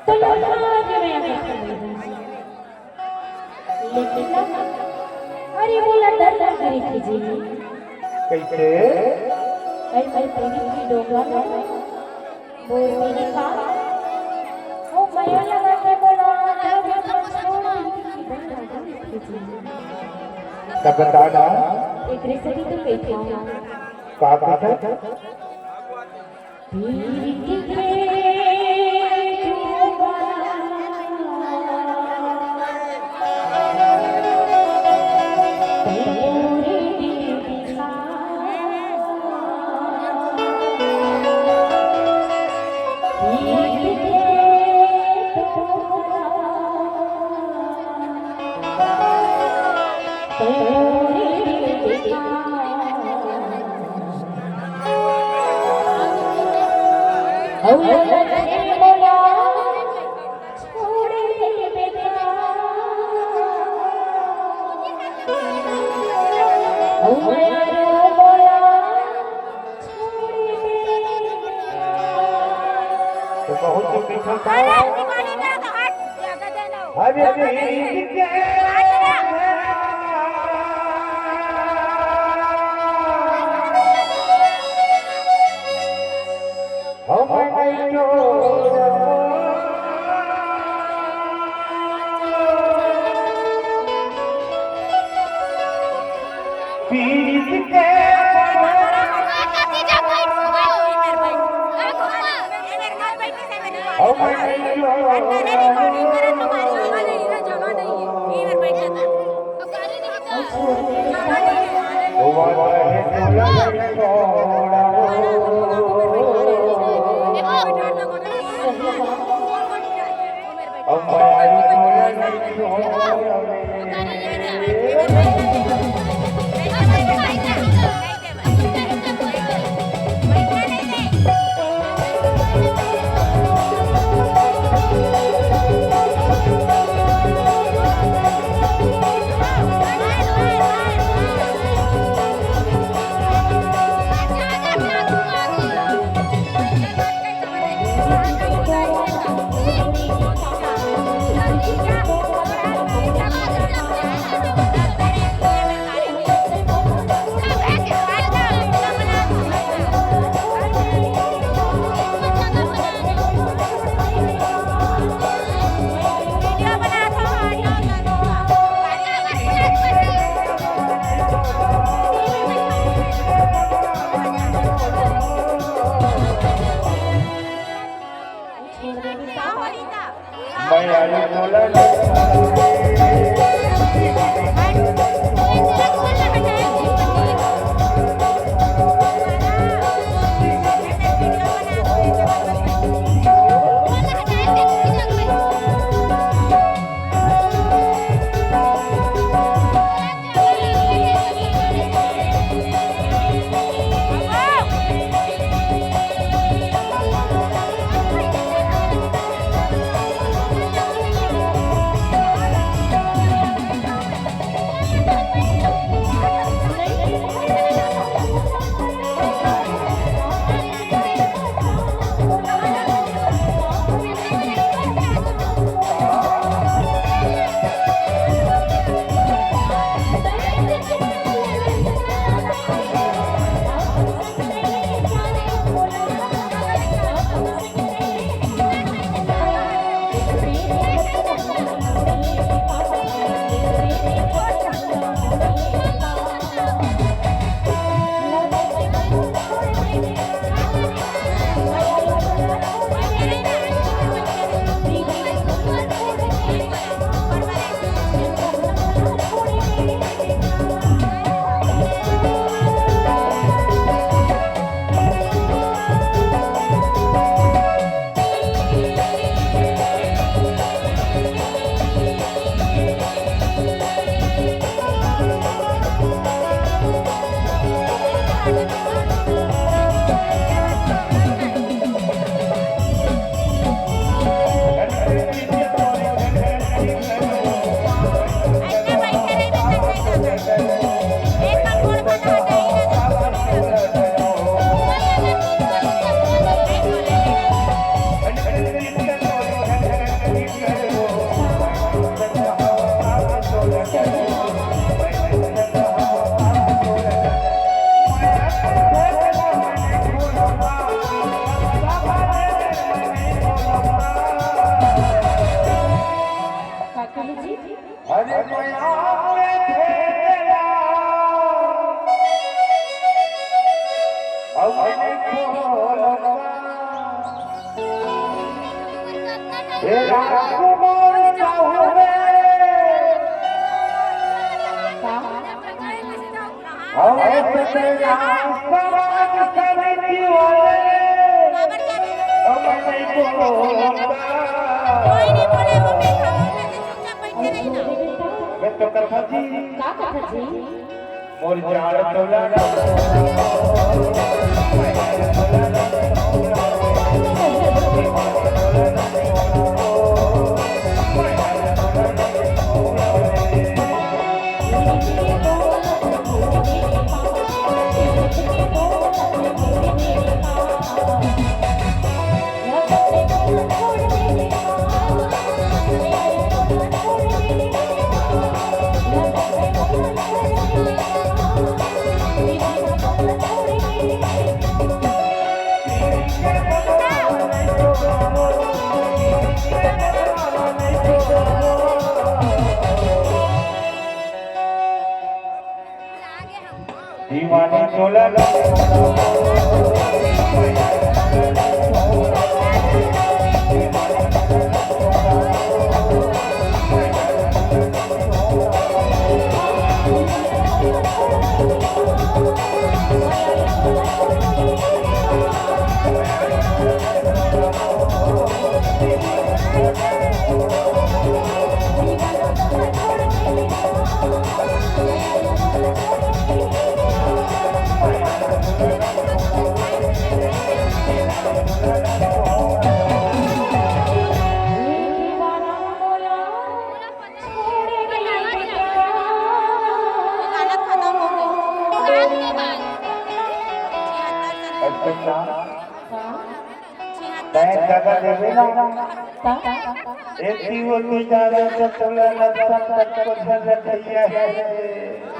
तो लाज में लेकिन अरे बोला डर करे कीजिए कैसे ऐसे तेरी की डोगा ना बोल मेरी का ओ माया लगा के बोला जब तब बताना एक रेसिपी तो पेट का था बहुत मीठा था हे राजकुमार जाऊ रे हम तेरा समाज समिति वाले हम नहीं बोलता कोई नहीं बोले वो मैं खाऊंगा तो चुपचाप बैठे रही ना मैं तो कथा जी का कथा जी मोर जान तोला दीवानी तोला जगह देवे ना एक ही वो ज्यादा तक तक को जगह है